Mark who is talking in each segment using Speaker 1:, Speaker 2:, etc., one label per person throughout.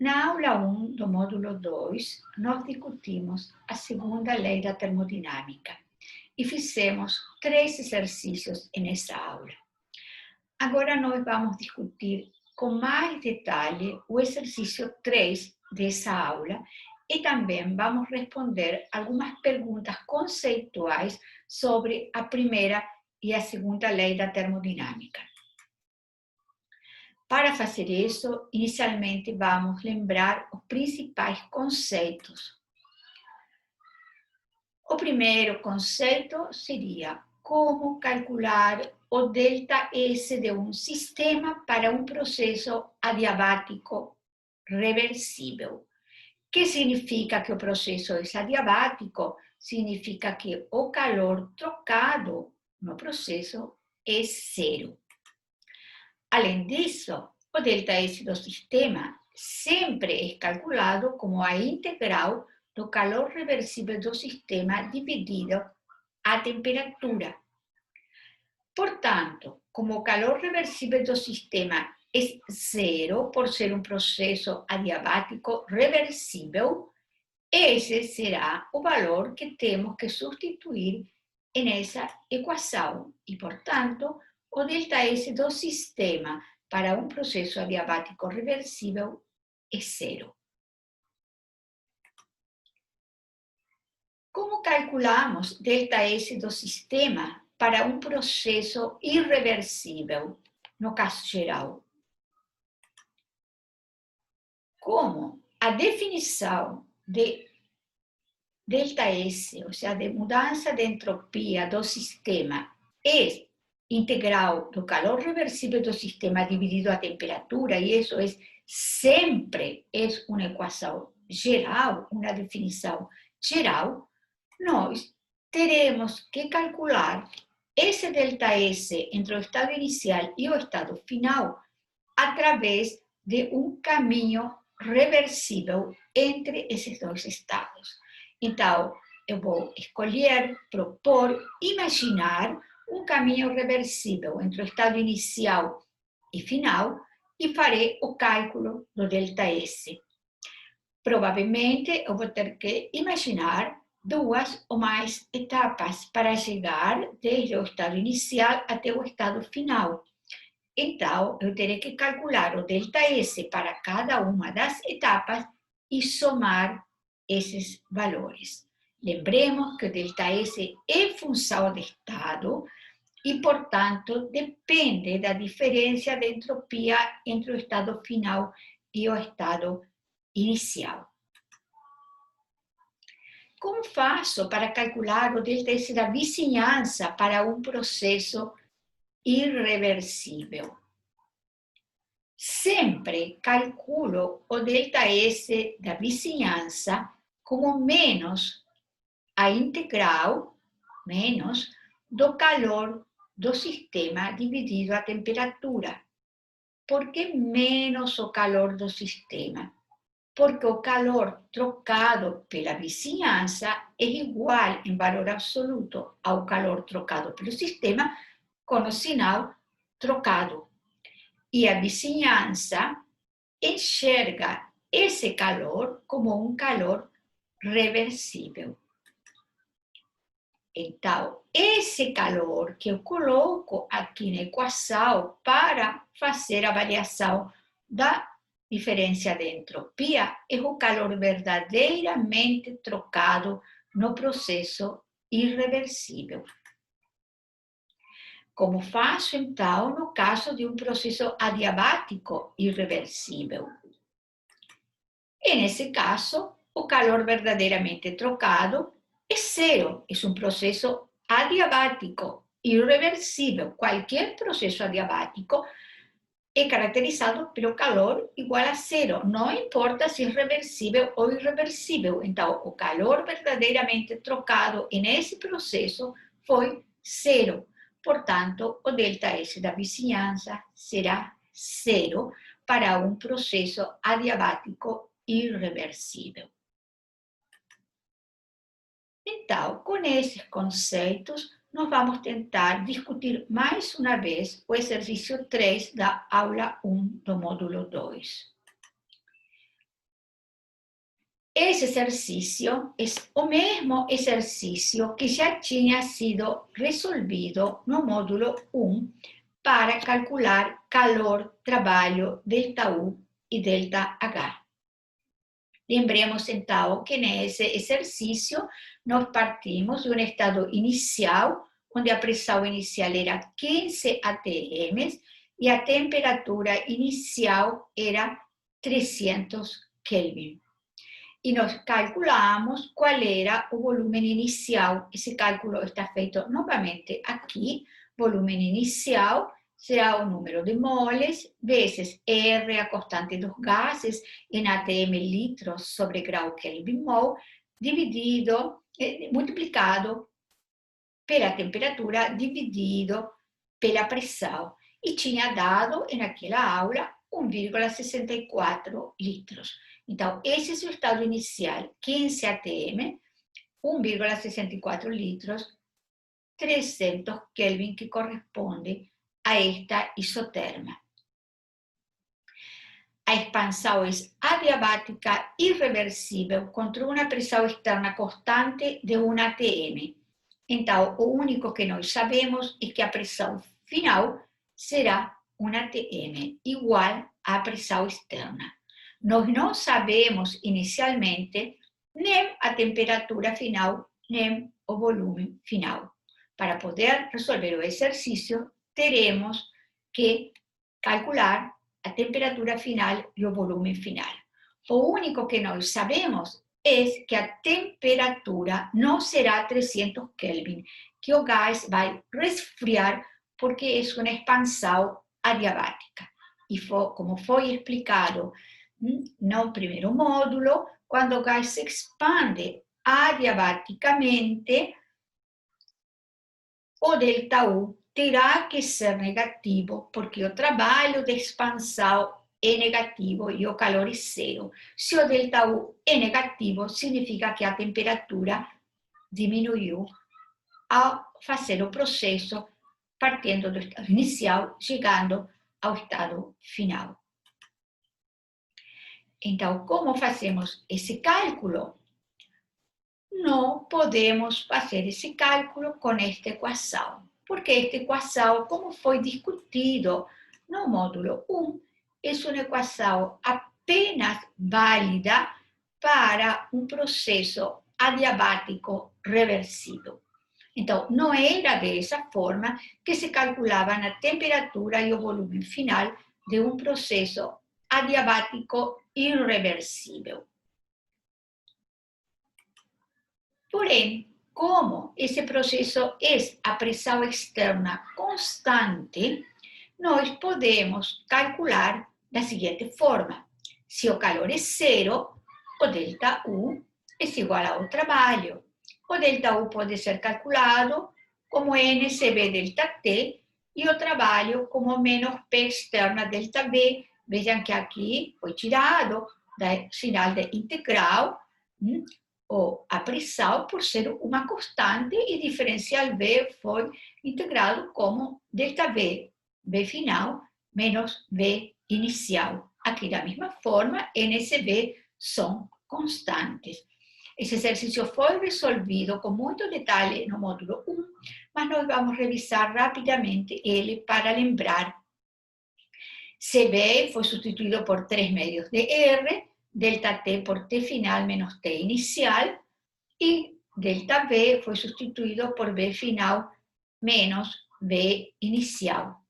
Speaker 1: Na aula 1 do módulo 2, nós discutimos a segunda lei da termodinâmica e fizemos 3 exercícios nessa aula. Agora nós vamos discutir com mais detalhe o exercício 3 dessa aula e também vamos responder algumas perguntas conceituais sobre a primeira e a segunda lei da termodinâmica. Para fazer isso, inicialmente vamos lembrar os principais conceitos. O primeiro conceito seria como calcular o ΔS de um sistema para um processo adiabático reversível. Que significa que o processo é adiabático? Significa que o calor trocado no processo é zero. Além disso, o ΔS do sistema sempre é calculado como a integral do calor reversível do sistema dividido a temperatura. Portanto, como o calor reversível do sistema é zero por ser um processo adiabático reversível, esse será o valor que temos que substituir nessa equação e, portanto, o ΔS do sistema para um processo adiabático reversível é zero. Como calculamos ΔS do sistema para um processo irreversível, no caso geral? Como a definição de ΔS, ou seja, de mudança de entropia do sistema, é integral do calor reversível do sistema dividido a temperatura, e isso é sempre uma equação geral, uma definição geral, nós teremos que calcular esse ΔS entre o estado inicial e o estado final através de um caminho reversível entre esses dois estados. Então, eu vou escolher, propor, imaginar um caminho reversível entre o estado inicial e final e farei o cálculo do ΔS. Provavelmente, eu vou ter que imaginar 2 ou mais etapas para chegar desde o estado inicial até o estado final. Então, eu terei que calcular o ΔS para cada uma das etapas e somar esses valores. Lembremos que o ΔS é função de estado e, portanto, depende da diferença de entropia entre o estado final e o estado inicial. Como faço para calcular o ΔS da vizinhança para um processo irreversível? Sempre calculo o ΔS da vizinhança como menos a integral, menos, do calor do sistema dividido a temperatura. Por que menos o calor do sistema? Porque o calor trocado pela vizinhança é igual em valor absoluto ao calor trocado pelo sistema com o sinal trocado. E a vizinhança enxerga esse calor como um calor reversível. Então, esse calor que eu coloco aqui na equação para fazer a variação da diferença de entropia é o calor verdadeiramente trocado no processo irreversível. Como faço, então, no caso de um processo adiabático irreversível? E, nesse caso, o calor verdadeiramente trocado é zero. É um processo adiabático irreversível. Qualquer processo adiabático é caracterizado pelo calor igual a zero. Não importa se é reversível ou irreversível. Então, o calor verdadeiramente trocado nesse processo foi zero. Portanto, o ΔS da vizinhança será zero para um processo adiabático irreversível. Então, com esses conceitos, nós vamos tentar discutir mais uma vez o exercício 3 da aula 1 do módulo 2. esse exercício é o mesmo exercício que já tinha sido resolvido no módulo 1 para calcular calor, trabalho, ΔU e ΔH. Lembremos, então, que nesse exercício nós partimos de um estado inicial, onde a pressão inicial era 15 atm e a temperatura inicial era 300 Kelvin. E nós calculamos qual era o volume inicial. Esse cálculo está feito novamente aqui. Volume inicial será o número de moles, vezes R, a constante dos gases, em atm litros sobre grau Kelvin mol, dividido, multiplicado pela temperatura, dividido pela pressão. E tinha dado, naquela aula, 1,64 litros. Então, esse é o estado inicial, 15 atm, 1,64 litros, 300 Kelvin, que corresponde a esta isoterma. A expansão é adiabática irreversível contra uma pressão externa constante de 1 atm. Então, o único que nós sabemos é que a pressão final será 1 atm, igual à pressão externa. Nós não sabemos inicialmente nem a temperatura final, nem o volume final. Para poder resolver o exercício, teremos que calcular a temperatura final e o volume final. O único que nós sabemos é que a temperatura não será 300 Kelvin, que o gás vai resfriar porque é uma expansão adiabática. E como foi explicado no primeiro módulo, quando o gás se expande adiabaticamente, o ΔU terá que ser negativo, porque o trabalho de expansão é negativo e o calor é zero. Se o ΔU é negativo, significa que a temperatura diminuiu ao fazer o processo, partindo do estado inicial, chegando ao estado final. Então, como fazemos esse cálculo? Não podemos fazer esse cálculo com esta equação, porque esta equação, como foi discutido no módulo 1, é uma equação apenas válida para um processo adiabático reversível. Então, não era dessa forma que se calculava a temperatura e o volume final de um processo adiabático irreversível. Porém, como esse processo é a pressão externa constante, nós podemos calcular da seguinte forma. Se o calor é zero, o ΔU é igual ao trabalho. O ΔU pode ser calculado como NCV ΔT e o trabalho como menos P externa ΔV. Vejam que aqui foi tirado do sinal de integral a pressão por ser uma constante e diferencial V foi integrado como ΔV, V final menos V inicial. Aqui da mesma forma, NCV são constantes. Esse exercício foi resolvido com muito detalhe no módulo 1, mas nós vamos revisar rapidamente ele para lembrar. CV foi substituído por 3 medios de R, ΔT por T final menos T inicial, e ΔV foi substituído por V final menos V inicial.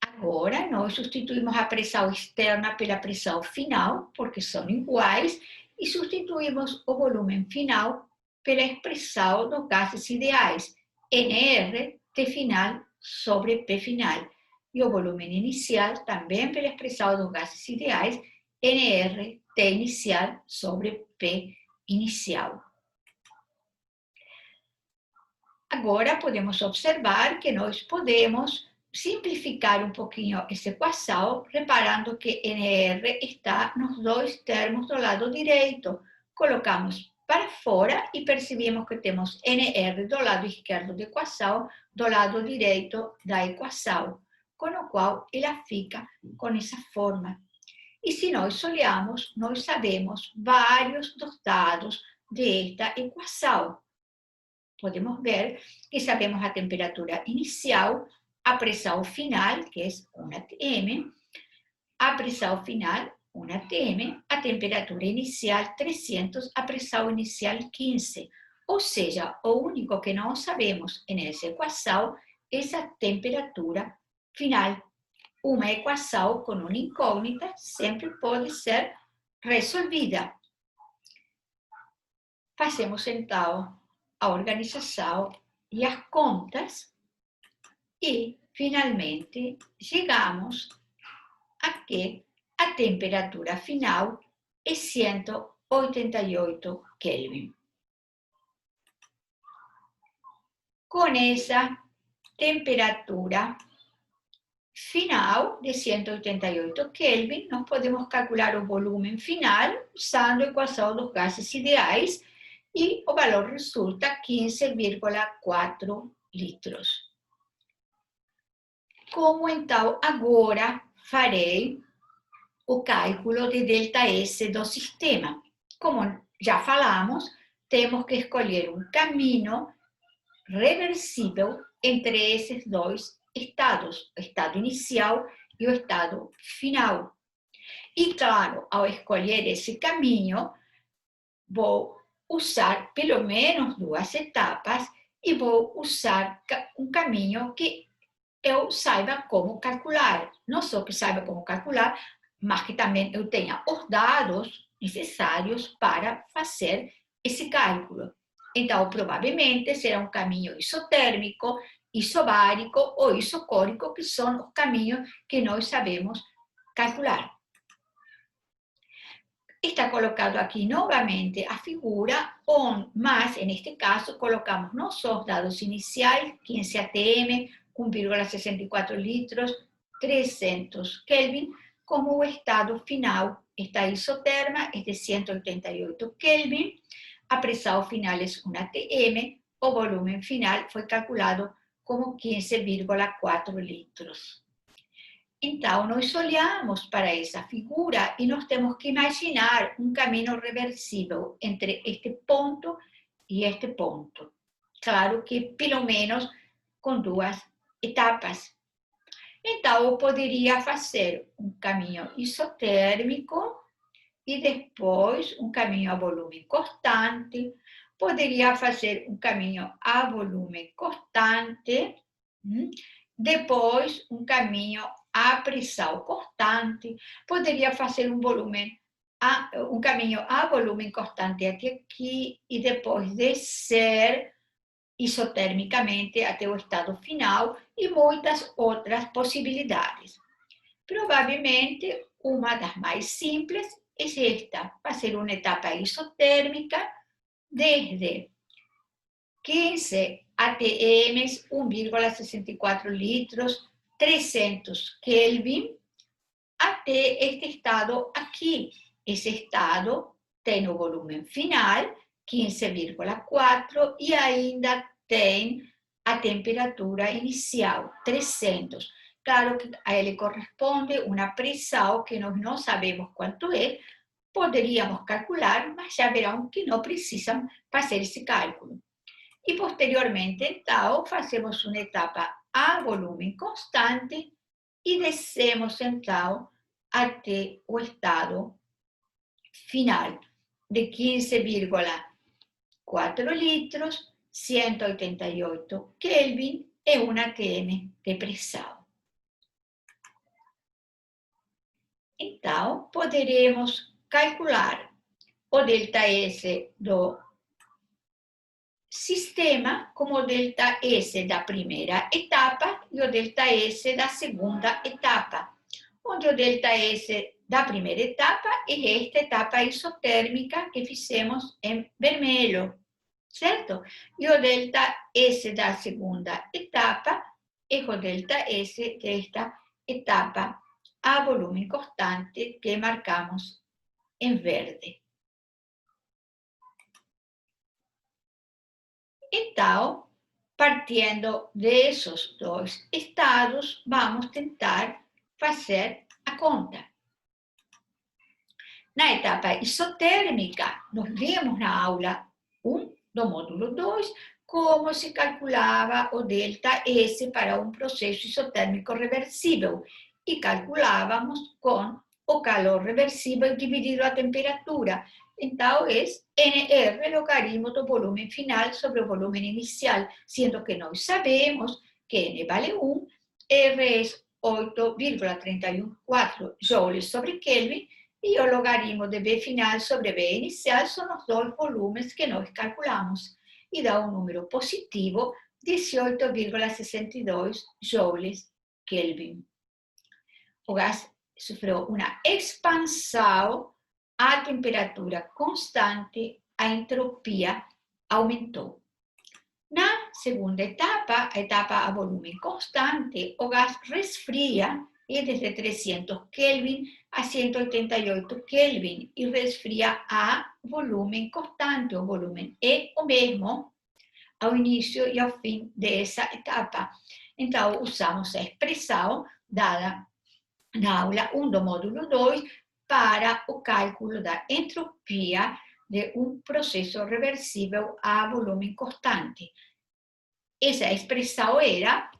Speaker 1: Agora, nós substituímos a pressão externa pela pressão final, porque são iguais, e substituímos o volume final pela expressão dos gases ideais, NR, T final sobre P final. E o volume inicial também pela expressão dos gases ideais, NR, T inicial sobre P inicial. Agora, podemos observar que nós podemos simplificar um pouquinho essa equação, reparando que NR está nos dois termos do lado direito. Colocamos para fora e percebemos que temos NR do lado esquerdo da equação, do lado direito da equação, com o qual ela fica com essa forma. E se nós olharmos, nós sabemos vários dos dados desta equação. Podemos ver que sabemos a temperatura inicial, a pressão final, que é 1 atm, a pressão final, 1 atm, a temperatura inicial 300, a pressão inicial 15. Ou seja, o único que não sabemos nessa equação é a temperatura final. Uma equação com uma incógnita sempre pode ser resolvida. Fazemos então a organização e as contas e, finalmente, chegamos a que a temperatura final é 188 Kelvin. Com essa temperatura final de 188 Kelvin, nós podemos calcular o volume final usando a equação dos gases ideais e o valor resulta 15,4 litros. Como então agora farei o cálculo de ΔS do sistema? Como já falamos, temos que escolher um caminho reversível entre esses dois estados, o estado inicial e o estado final. E claro, ao escolher esse caminho, vou usar pelo menos 2 etapas e vou usar um caminho que eu saiba como calcular. Não só que saiba como calcular, mas que também eu tenha os dados necessários para fazer esse cálculo. Então, provavelmente será um caminho isotérmico, isobárico ou isocórico, que são os caminhos que nós sabemos calcular. Está colocado aqui novamente a figura, mas neste caso colocamos não só os dados iniciais, 15 atm, 1,64 litros, 300 Kelvin, como o estado final. Esta isoterma é de 188 Kelvin, a pressão final é 1 atm, o volume final foi calculado como 15,4 litros. Então, nós olhamos para essa figura e nós temos que imaginar um caminho reversível entre este ponto e este ponto. Claro que, pelo menos, com 2 etapas. Então, eu poderia fazer um caminho isotérmico e depois um caminho a volume constante. Poderia fazer um caminho a volume constante, depois um caminho a pressão constante, poderia fazer um caminho a volume constante até aqui e depois descer isotermicamente até o estado final e muitas outras possibilidades. Provavelmente, uma das mais simples é esta, fazer uma etapa isotérmica desde 15 atm, 1,64 litros, 300 Kelvin, até este estado aqui. Esse estado tem o volume final, 15,4, e ainda tem a temperatura inicial, 300. Claro que a ele corresponde uma pressão que nós não sabemos quanto é, poderíamos calcular, mas já verão que não precisam fazer esse cálculo. E posteriormente, então, fazemos uma etapa a volume constante e descemos, então, até o estado final de 15,4 litros, 188 Kelvin e 1 atm de pressão. Então, poderemos calcular o ΔS do sistema como o ΔS da primeira etapa e o ΔS da segunda etapa, onde o ΔS da primeira etapa é esta etapa isotérmica que fizemos em vermelho, certo? E o ΔS da segunda etapa é o ΔS desta etapa a volume constante que marcamos em verde. Então, partindo desses dois estados, vamos tentar fazer a conta. Na etapa isotérmica, nós vimos na aula 1 do módulo 2 como se calculava o delta S para um processo isotérmico reversível e calculávamos com o calor reversível dividido a temperatura. Então, é NR logaritmo do volume final sobre o volume inicial, sendo que nós sabemos que N vale 1, R é 8,314 joules sobre Kelvin, e o logaritmo de B final sobre B inicial são os dois volumes que nós calculamos, e dá um número positivo, 18,62 joules Kelvin. O gás sofreu uma expansão a temperatura constante, a entropia aumentou. Na segunda etapa, a etapa a volume constante, o gás resfria e desde 300 Kelvin a 188 Kelvin e resfria a volume constante. O volume é o mesmo ao início e ao fim dessa etapa. Então, usamos a expressão dada na aula 1 do módulo 2 para o cálculo da entropia de um processo reversível a volume constante. Essa expressão era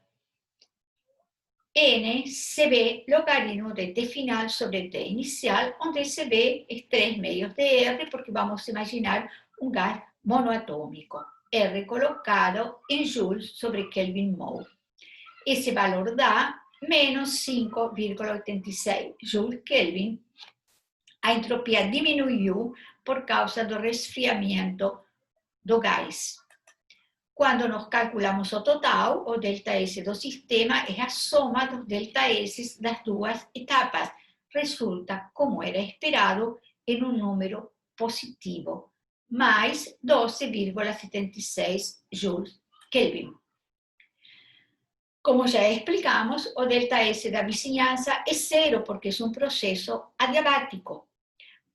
Speaker 1: NCB logaritmo de T final sobre T inicial, onde CB é 3 meios de R, porque vamos imaginar um gás monoatômico. R colocado em joules sobre Kelvin mole. Esse valor dá menos 5,86 joules Kelvin. A entropia diminuiu por causa do resfriamento do gás. Quando nós calculamos o total, o ΔS do sistema é a soma dos ΔS das duas etapas. Resulta, como era esperado, em um número positivo, mais 12,76 joules Kelvin. Como já explicamos, o ΔS da vizinhança é zero, porque é um processo adiabático.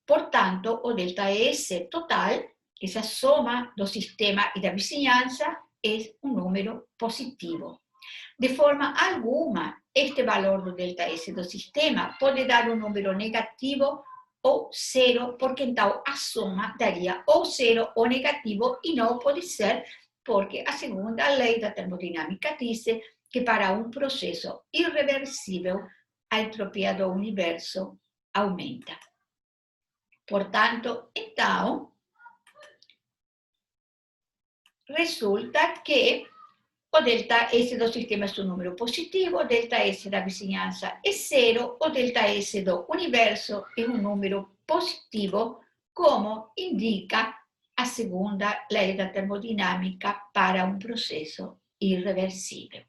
Speaker 1: Portanto, o ΔS total, essa soma do sistema e da vizinhança, é um número positivo. De forma alguma, este valor do ΔS do sistema pode dar um número negativo ou zero, porque então a soma daria ou zero ou negativo, e não pode ser, porque a segunda lei da termodinâmica diz que para um processo irreversível, a entropia do universo aumenta. Portanto, então, resulta que o ΔS do sistema é um número positivo, o ΔS da vizinhança é zero, o ΔS do universo é um número positivo, como indica a segunda lei da termodinâmica para um processo irreversível.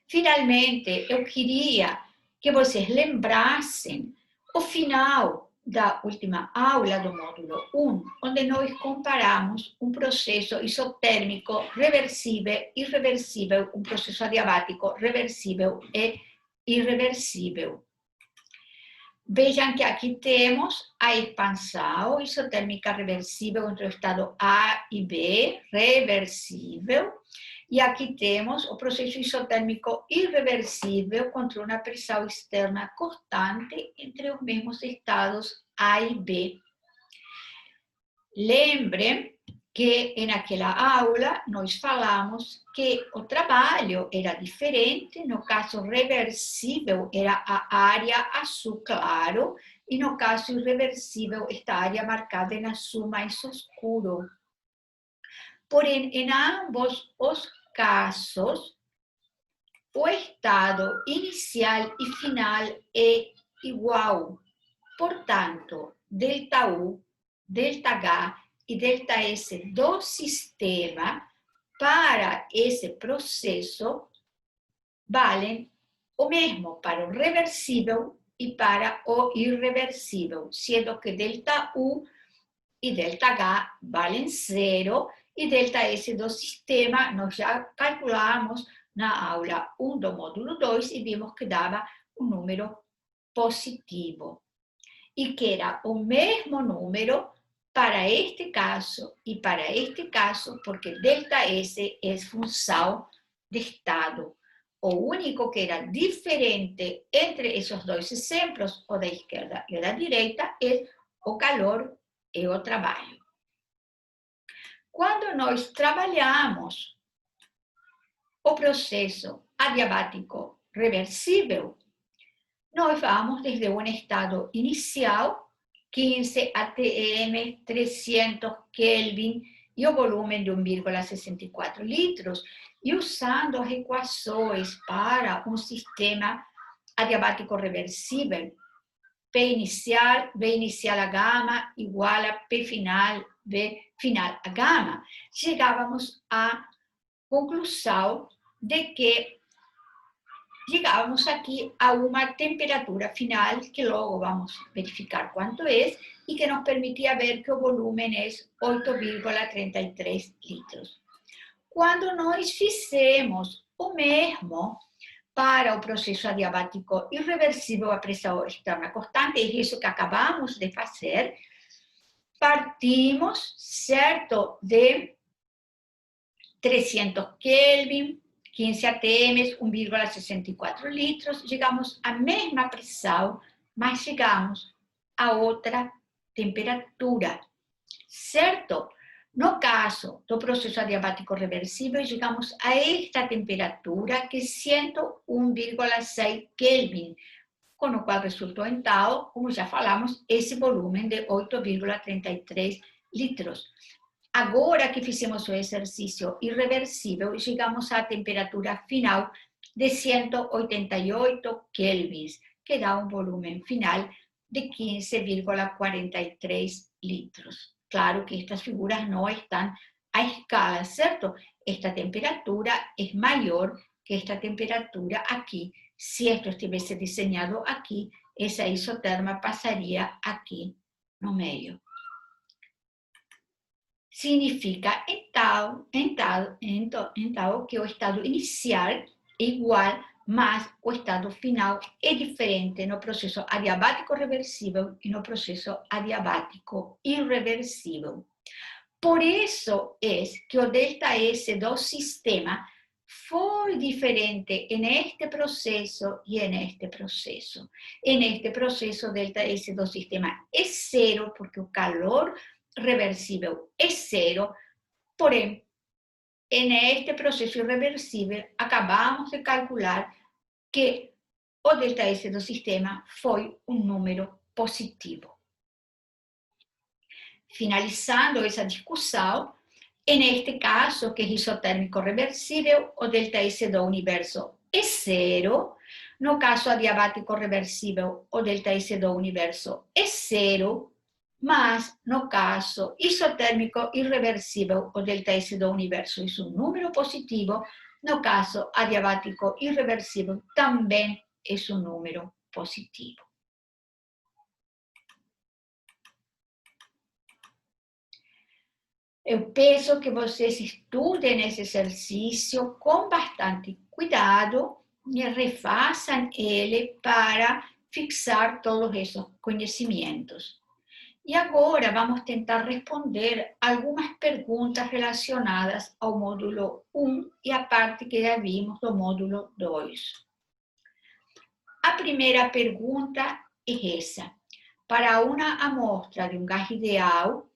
Speaker 1: Finalmente, eu queria que vocês lembrassem o final da última aula do módulo 1, onde nós comparamos um processo isotérmico reversível, irreversível, um processo adiabático reversível e irreversível. Vejam que aqui temos a expansão isotérmica reversível entre o estado A e B, reversível, e aqui temos o processo isotérmico irreversível contra uma pressão externa constante entre os mesmos estados A e B. Lembrem que naquela aula nós falamos que o trabalho era diferente, no caso reversível era a área azul claro, e no caso irreversível esta área marcada em azul mais escuro. Porém, em ambos os casos, o estado inicial e final é igual. Portanto, ΔU, ΔH e ΔS do sistema para esse processo valem o mesmo para o reversível e para o irreversível, sendo que ΔU e ΔH valem zero, e ΔS do sistema nós já calculamos na aula 1 do módulo 2 e vimos que dava um número positivo. E que era o mesmo número para este caso e para este caso, porque ΔS é função de estado. o único que era diferente entre esos dois exemplos, o da esquerda e o da direita, é o calor e o trabalho. Quando nós trabalhamos o processo adiabático reversível, nós vamos desde um estado inicial, 15 atm, 300 Kelvin, e o volume de 1,64 litros, e usando as equações para um sistema adiabático reversível, P inicial, V inicial a gama, igual a P final, V final a gama, chegávamos à conclusão de que chegávamos aqui a uma temperatura final, que logo vamos verificar quanto é, e que nos permitia ver que o volume é 8,33 litros. Quando nós fizemos o mesmo para o processo adiabático irreversível a pressão externa constante, é isso que acabamos de fazer, partimos, certo, de 300 Kelvin, 15 atm, 1,64 litros, chegamos à mesma pressão, mas chegamos a outra temperatura, certo? No caso do processo adiabático reversível, chegamos a esta temperatura, que é 101,6 Kelvin, com o qual resultou, então, como já falamos, esse volume de 8,33 litros. Agora que fizemos o exercício irreversível, chegamos à temperatura final de 188 kelvins, que dá um volume final de 15,43 litros. Claro que estas figuras não estão à escala, certo? Esta temperatura é maior que esta temperatura aqui. Se esto estivesse desenhado aqui, essa isoterma passaria aqui no meio. Significa, então, que o estado inicial é igual, mas o estado final é diferente no processo adiabático reversível e no processo adiabático irreversível. Por isso é que o ΔS do sistema foi diferente neste processo e neste processo. Neste processo, o ΔS do sistema é zero, porque o calor reversível é zero, porém, neste processo irreversível, acabamos de calcular que o ΔS do sistema foi um número positivo. Finalizando essa discussão, neste caso, que é isotérmico reversível, o ΔS do universo é zero. No caso adiabático reversível, o ΔS do universo é zero. Mas, no caso isotérmico irreversível, o ΔS do universo é um número positivo. No caso adiabático irreversível, também é um número positivo. Eu peço que vocês estudem esse exercício com bastante cuidado e refaçam ele para fixar todos esses conhecimentos. E agora vamos tentar responder algumas perguntas relacionadas ao módulo 1 e a parte que já vimos do módulo 2. A primeira pergunta é essa. Para uma amostra de um gás ideal,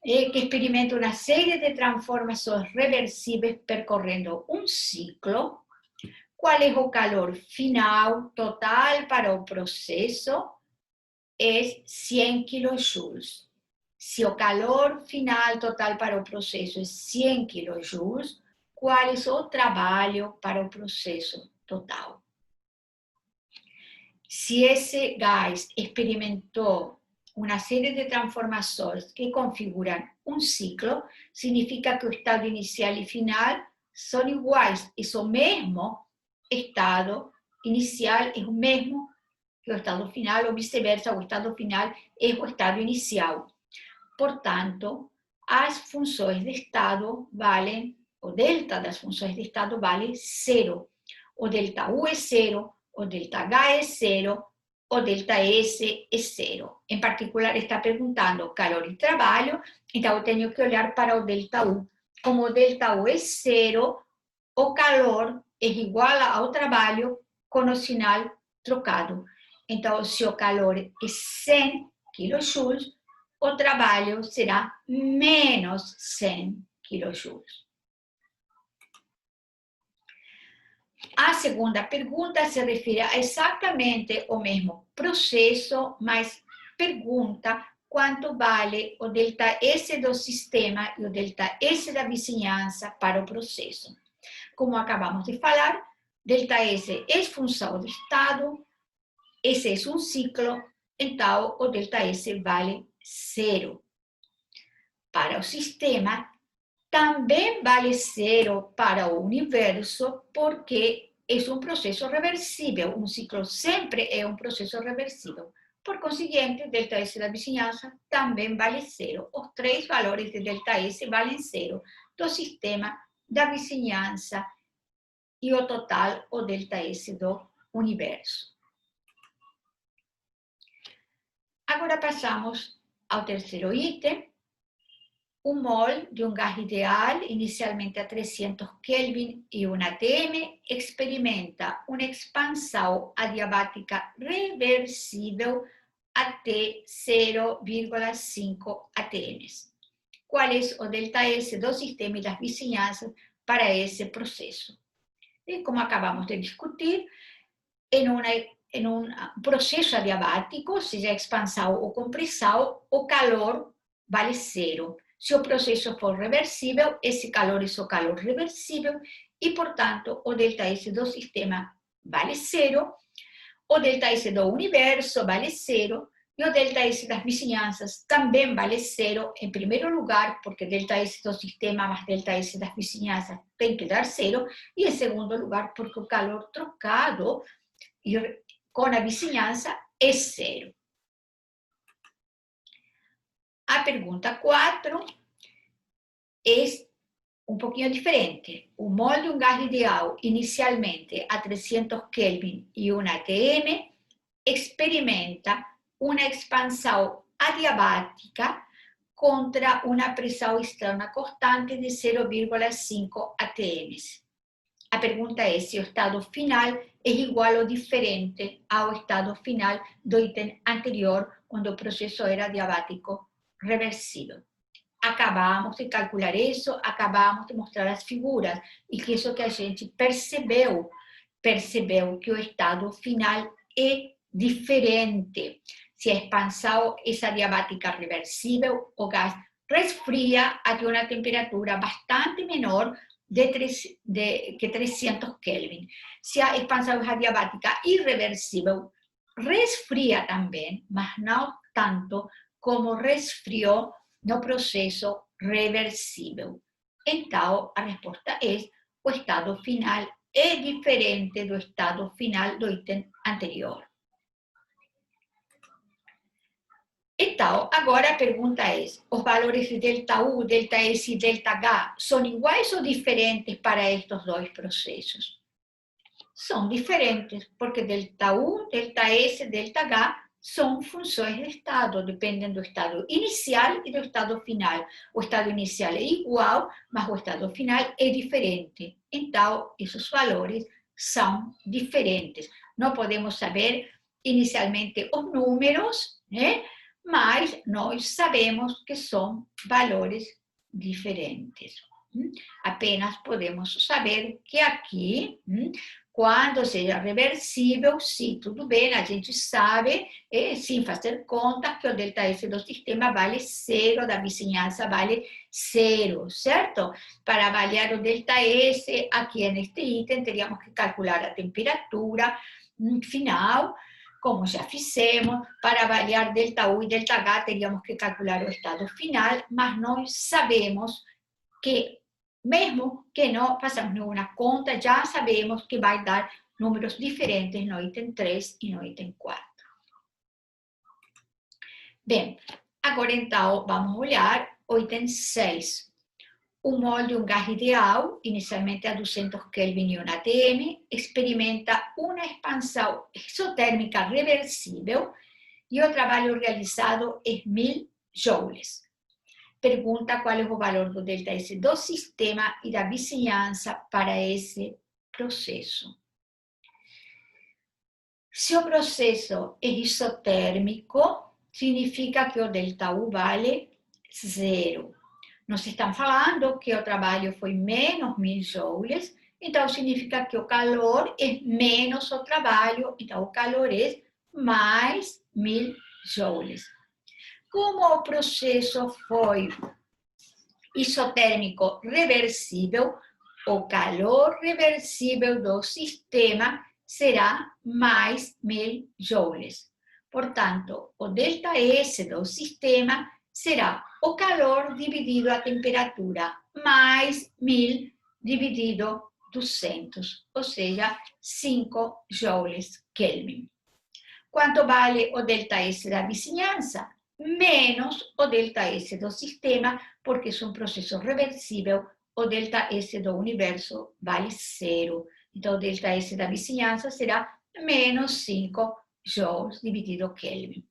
Speaker 1: que experimenta uma série de transformações reversíveis percorrendo um ciclo, qual é o calor final total para o processo? É 100 kJ. Se o calor final total para o processo é 100 kJ, qual é o trabalho para o processo total? Se esse gás experimentou uma série de transformações que configuram um ciclo, significa que o estado inicial e final são iguais. É o mesmo estado inicial, é o mesmo que o estado final, ou vice-versa, o estado final é o estado inicial. Portanto, as funções de estado valem, o delta das funções de estado vale zero. O delta U é zero, o delta H é zero, o delta S é zero. Em particular, está perguntando calor e trabalho, então eu tenho que olhar para o delta U. Como o delta U é zero, o calor é igual ao trabalho com o sinal trocado. Então, se o calor é 100 kJ, o trabalho será menos 100 kJ. A segunda pergunta se refere a exatamente o mesmo processo, mas pergunta quanto vale o ΔS do sistema e o ΔS da vizinhança para o processo. Como acabamos de falar, ΔS é função do estado, esse é um ciclo, então o ΔS vale 0. Para o sistema, também vale 0 para o universo, porque é um processo reversível. Um ciclo sempre é um processo reversível. Por conseguinte, o ΔS da vizinhança também vale 0. Os três valores de ΔS valem 0, do sistema, da vizinhança e o total, o ΔS do universo. Agora passamos ao terceiro item. Um mol de um gás ideal, inicialmente a 300 Kelvin e 1 atm, experimenta uma expansão adiabática reversível até 0,5 atms. Qual é o ΔS do sistema e das vizinhanças para esse processo? E como acabamos de discutir, em um processo adiabático, seja expansão ou compressão, o calor vale 0. Se o processo for reversível, esse calor é o calor reversível e, portanto, o ΔS do sistema vale 0, o ΔS do universo vale 0 e o ΔS das vizinhanças também vale 0, em primeiro lugar, porque ΔS do sistema mais ΔS das vizinhanças tem que dar 0, e em segundo lugar, porque o calor trocado com a vizinhança é 0. A pergunta 4 é um pouquinho diferente. O mol de um gás ideal, inicialmente a 300 Kelvin e 1 atm, experimenta uma expansão adiabática contra uma pressão externa constante de 0,5 atms. A pergunta é se o estado final é igual ou diferente ao estado final do item anterior, quando o processo era adiabático reversível. Acabamos de calcular isso, acabamos de mostrar as figuras, e que isso que a gente percebeu que o estado final é diferente. Se a expansão é adiabática reversível, o gás resfria até uma temperatura bastante menor que 300 Kelvin. Se a expansão é adiabática irreversível, resfria também, mas não tanto como resfriou no processo reversível. Então, a resposta é: o estado final é diferente do estado final do item anterior. Então, agora a pergunta é: os valores de ΔU, ΔS e ΔH são iguais ou diferentes para estes dois processos? São diferentes, porque ΔU, ΔS e ΔH são funções de estado, dependem do estado inicial e do estado final. O estado inicial é igual, mas o estado final é diferente. Então, esses valores são diferentes. Não podemos saber inicialmente os números, né? Mas nós sabemos que são valores diferentes. Apenas podemos saber que aqui, quando seja reversível, sim, tudo bem, a gente sabe, sem fazer conta, que o ΔS do sistema vale 0, da vizinhança vale 0, certo? Para avaliar o ΔS, aqui neste item, teríamos que calcular a temperatura final, como já fizemos. Para avaliar ΔU e ΔH, teríamos que calcular o estado final, mas nós sabemos que, mesmo que não façamos nenhuma conta, já sabemos que vai dar números diferentes no item 3 e no item 4. Bem, agora então vamos olhar o item 6. O mol de um gás ideal, inicialmente a 200 Kelvin e 1 atm, experimenta uma expansão exotérmica reversível e o trabalho realizado é 1000 joules. Pergunta qual é o valor do ΔS do sistema e da vizinhança para esse processo. Se o processo é isotérmico, significa que o ΔU vale 0. Nós estamos falando que o trabalho foi menos 1000 joules, então significa que o calor é menos o trabalho, então o calor é mais 1000 joules. Como o processo foi isotérmico reversível, o calor reversível do sistema será mais 1000 joules. Portanto, o ΔS do sistema será o calor dividido a temperatura, mais 1000 dividido 200, ou seja, 5 joules Kelvin. Quanto vale o ΔS da vizinhança? Menos o ΔS do sistema, porque é um processo reversível, o ΔS do universo vale 0. Então, o ΔS da vizinhança será menos 5 joules dividido Kelvin.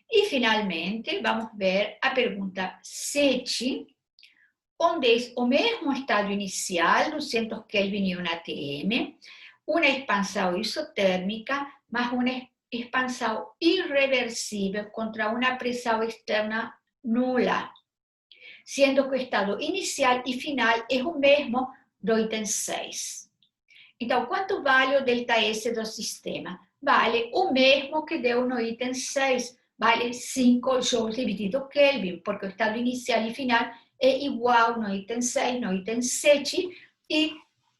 Speaker 1: E, finalmente, vamos ver a pergunta 7, onde é o mesmo estado inicial, 200 Kelvin e 1 atm, uma expansão isotérmica, mas uma expansão irreversível contra uma pressão externa nula, sendo que o estado inicial e final é o mesmo do item 6. Então, quanto vale o ΔS do sistema? Vale o mesmo que deu no item 6, vale 5 joules dividido Kelvin, porque o estado inicial e final é igual no item 6, no item 7, e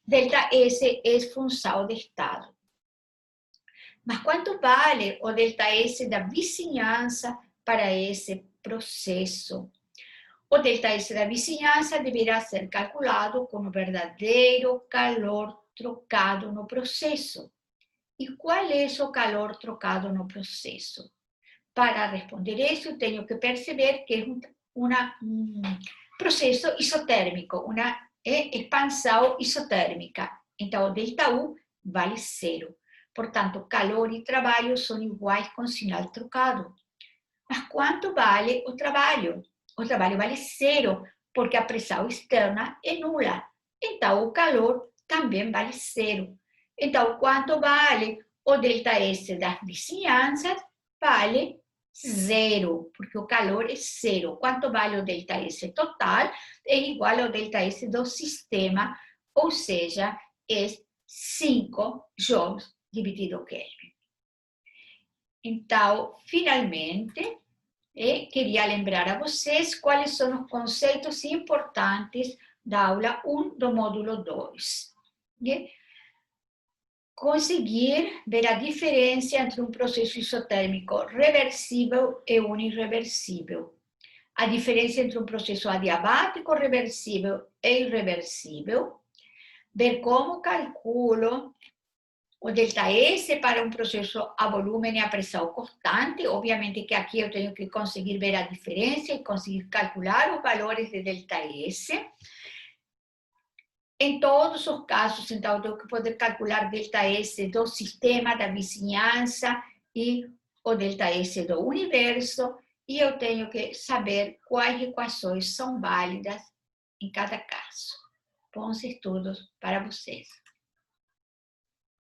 Speaker 1: ΔS é função de estado. Mas quanto vale o ΔS da vizinhança para esse processo? O ΔS da vizinhança deverá ser calculado com o verdadeiro calor trocado no processo. E qual é o calor trocado no processo? Para responder isso, tenho que perceber que é um processo isotérmico, uma expansão isotérmica. Então, o ΔU vale 0. Portanto, calor e trabalho são iguais com sinal trocado. Mas quanto vale o trabalho? O trabalho vale 0, porque a pressão externa é nula. Então, o calor também vale 0. Então, quanto vale o ΔS das vizinhanças? Vale 0, porque o calor é 0. Quanto vale o ΔS total? É igual ao ΔS do sistema, ou seja, é 5 joules dividido Kelvin. Então, finalmente, queria lembrar a vocês quais são os conceitos importantes da aula 1 do módulo 2. Conseguir ver a diferença entre um processo isotérmico reversível e um irreversível. A diferença entre um processo adiabático, reversível e irreversível. Ver como calculo o ΔS para um processo a volume e a pressão constante. Obviamente que aqui eu tenho que conseguir ver a diferença e conseguir calcular os valores de ΔS. Em todos os casos, então, eu tenho que poder calcular ΔS do sistema, da vizinhança e o ΔS do universo, e eu tenho que saber quais equações são válidas em cada caso. Bons estudos para vocês.